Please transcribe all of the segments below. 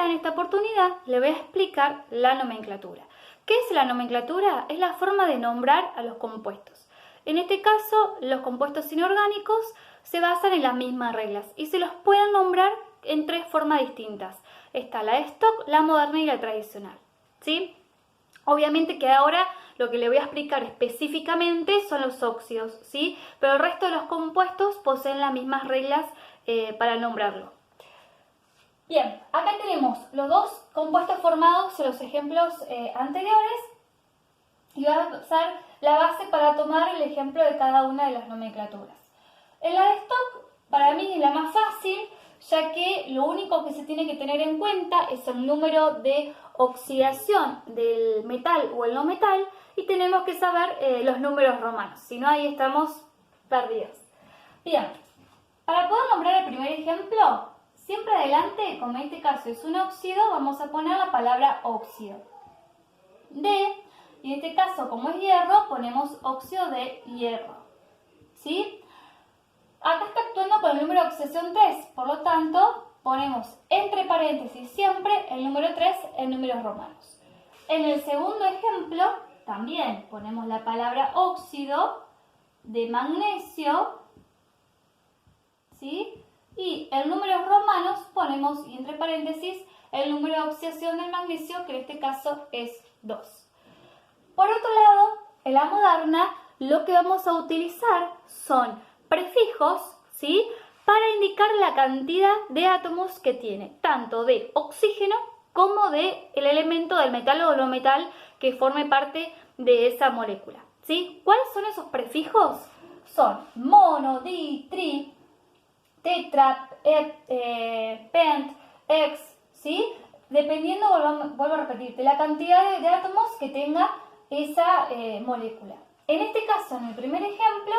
en esta oportunidad le voy a explicar la nomenclatura. ¿Qué es la nomenclatura? Es la forma de nombrar a los compuestos. En este caso, los compuestos inorgánicos se basan en las mismas reglas y se los pueden nombrar en tres formas distintas. Está la de Stock, la moderna y la tradicional, ¿sí? Obviamente que ahora lo que le voy a explicar específicamente son los óxidos, ¿sí? Pero el resto de los compuestos poseen las mismas reglas para nombrarlo. Bien, acá tenemos los dos compuestos formados en los ejemplos anteriores y voy a usar la base para tomar el ejemplo de cada una de las nomenclaturas. En la de Stock, para mí es la más fácil, ya que lo único que se tiene que tener en cuenta es el número de oxidación del metal o el no metal y tenemos que saber los números romanos, si no ahí estamos perdidos. Bien, para poder nombrar el primer ejemplo, siempre adelante, como en este caso es un óxido, vamos a poner la palabra óxido. Y en este caso, como es hierro, ponemos óxido de hierro, ¿sí? Acá está actuando con el número de oxidación 3, por lo tanto, ponemos entre paréntesis siempre el número 3 en números romanos. En el segundo ejemplo, también ponemos la palabra óxido de magnesio, ¿sí? Y en números romanos ponemos, y entre paréntesis, el número de oxidación del magnesio, que en este caso es 2. Por otro lado, en la moderna, lo que vamos a utilizar son prefijos, ¿sí? Para indicar la cantidad de átomos que tiene, tanto de oxígeno como de el elemento del metal o no metal que forme parte de esa molécula, ¿sí? ¿Cuáles son esos prefijos? Son mono, di, tri, tetra, pent, ex, ¿sí? Dependiendo, vuelvo a repetirte, la cantidad de átomos que tenga esa molécula. En este caso, en el primer ejemplo,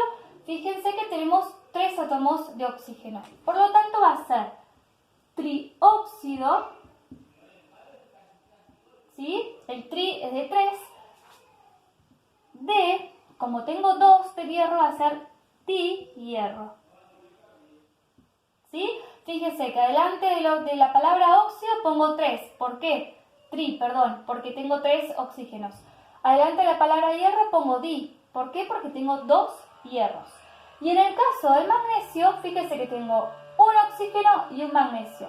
fíjense que tenemos 3 átomos de oxígeno. Por lo tanto, va a ser trióxido, ¿sí? El tri es de 3. De, como tengo 2 de hierro, va a ser di-hierro, ¿sí? Fíjense que adelante de la palabra óxido pongo 3. ¿Por qué? Porque tengo 3 oxígenos. Adelante de la palabra hierro pongo di. ¿Por qué? Porque tengo 2 hierros. Y en el caso del magnesio, fíjense que tengo un oxígeno y un magnesio.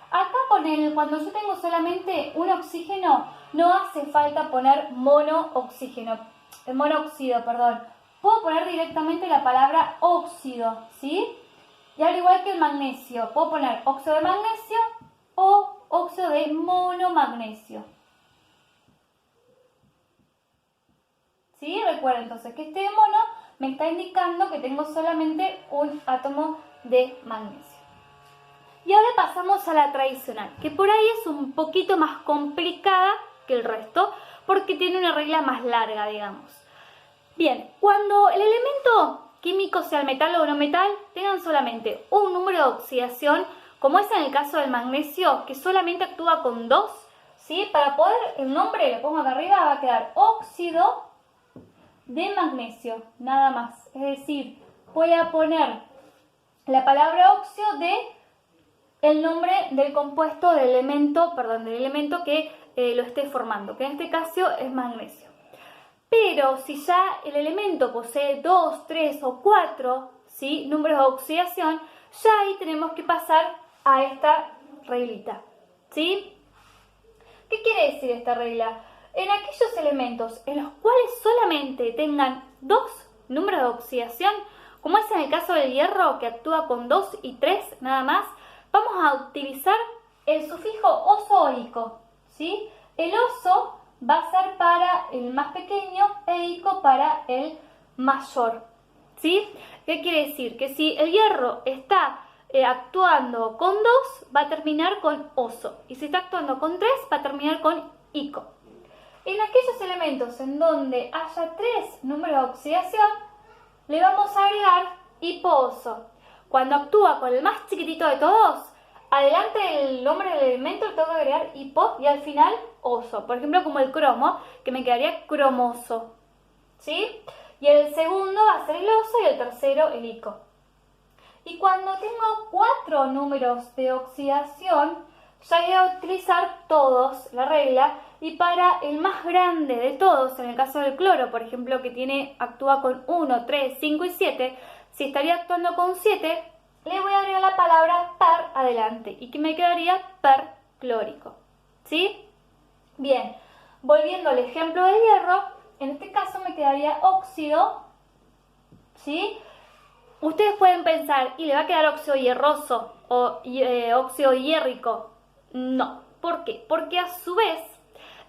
Acá cuando yo tengo solamente un oxígeno, no hace falta poner monóxido. Puedo poner directamente la palabra óxido, ¿sí? Y al igual que el magnesio, puedo poner óxido de magnesio o óxido de monomagnesio. ¿Sí? Recuerden entonces que este mono me está indicando que tengo solamente un átomo de magnesio. Y ahora pasamos a la tradicional, que por ahí es un poquito más complicada que el resto, porque tiene una regla más larga, digamos. Bien, cuando el elemento químico, sea el metal o no metal, tengan solamente un número de oxidación, como es en el caso del magnesio, que solamente actúa con 2, ¿sí? Para poder, el nombre, le pongo acá arriba, va a quedar óxido de magnesio, nada más. Es decir, voy a poner la palabra óxido de el nombre del compuesto, del elemento que lo esté formando, que en este caso es magnesio. Pero si ya el elemento posee 2, 3 o 4, ¿sí? Números de oxidación, ya ahí tenemos que pasar a esta reglita, ¿sí? ¿Qué quiere decir esta regla? En aquellos elementos en los cuales solamente tengan 2 números de oxidación, como es en el caso del hierro, que actúa con 2 y 3 nada más, vamos a utilizar el sufijo oso o ico, ¿sí? El oso va a ser para el más pequeño e ico para el mayor, ¿sí? ¿Qué quiere decir? Que si el hierro está actuando con 2, va a terminar con oso. Y si está actuando con 3, va a terminar con ico. En aquellos elementos en donde haya 3 números de oxidación, le vamos a agregar hipooso. Cuando actúa con el más chiquitito de todos, adelante del nombre del elemento le tengo que agregar hipo y al final oso. Por ejemplo, como el cromo, que me quedaría cromoso, ¿sí? Y el segundo va a ser el oso y el tercero el ico. Y cuando tengo 4 números de oxidación, ya voy a utilizar todos la regla, y para el más grande de todos, en el caso del cloro, por ejemplo, que actúa con 1, 3, 5 y 7, si estaría actuando con 7, le voy a agregar la palabra per adelante y que me quedaría perclórico, ¿sí? Bien, volviendo al ejemplo del hierro, en este caso me quedaría óxido, ¿sí? Ustedes pueden pensar, ¿y le va a quedar óxido hierroso o óxido hierrico? No. ¿Por qué? Porque a su vez,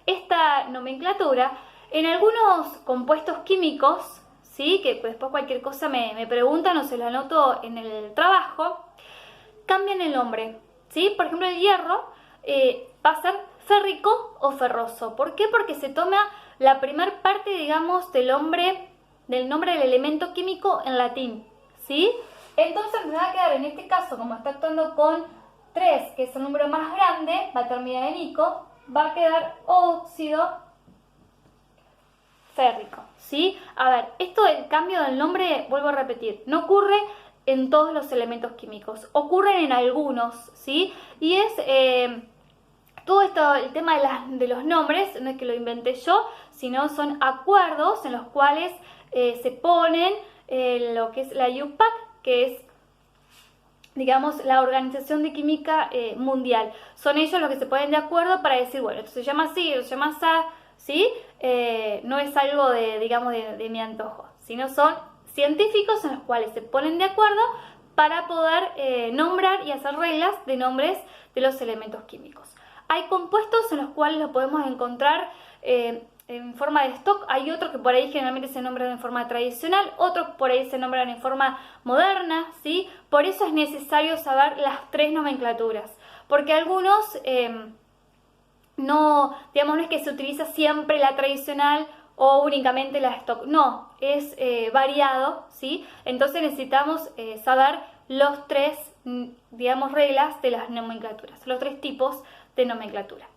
esta nomenclatura, en algunos compuestos químicos, ¿sí? Que después cualquier cosa me preguntan o se lo anoto en el trabajo, cambian el nombre, ¿sí? Por ejemplo, el hierro va a ser férrico o ferroso. ¿Por qué? Porque se toma la primer parte, digamos, del nombre del elemento químico en latín, ¿sí? Entonces me va a quedar en este caso, como está actuando con 3, que es el número más grande, va a terminar en ico, va a quedar óxido férrico, ¿sí? A ver, esto del cambio del nombre, vuelvo a repetir, no ocurre en todos los elementos químicos, ocurren en algunos, ¿sí? Y es todo esto, el tema de los nombres, no es que lo inventé yo, sino son acuerdos en los cuales se ponen lo que es la IUPAC, que es, digamos, la Organización de Química Mundial. Son ellos los que se ponen de acuerdo para decir, bueno, esto se llama así, esto se llama así, ¿sí? No es algo de mi antojo, sino son científicos en los cuales se ponen de acuerdo para poder nombrar y hacer reglas de nombres de los elementos químicos. Hay compuestos en los cuales los podemos encontrar en forma de stock, hay otros que por ahí generalmente se nombran en forma tradicional, otros por ahí se nombran en forma moderna, ¿sí? Por eso es necesario saber las 3 nomenclaturas, porque algunos no es que se utiliza siempre la tradicional o únicamente la stock, no, es variado, ¿sí? Entonces necesitamos saber los 3, digamos, reglas de las nomenclaturas, los 3 tipos de nomenclatura.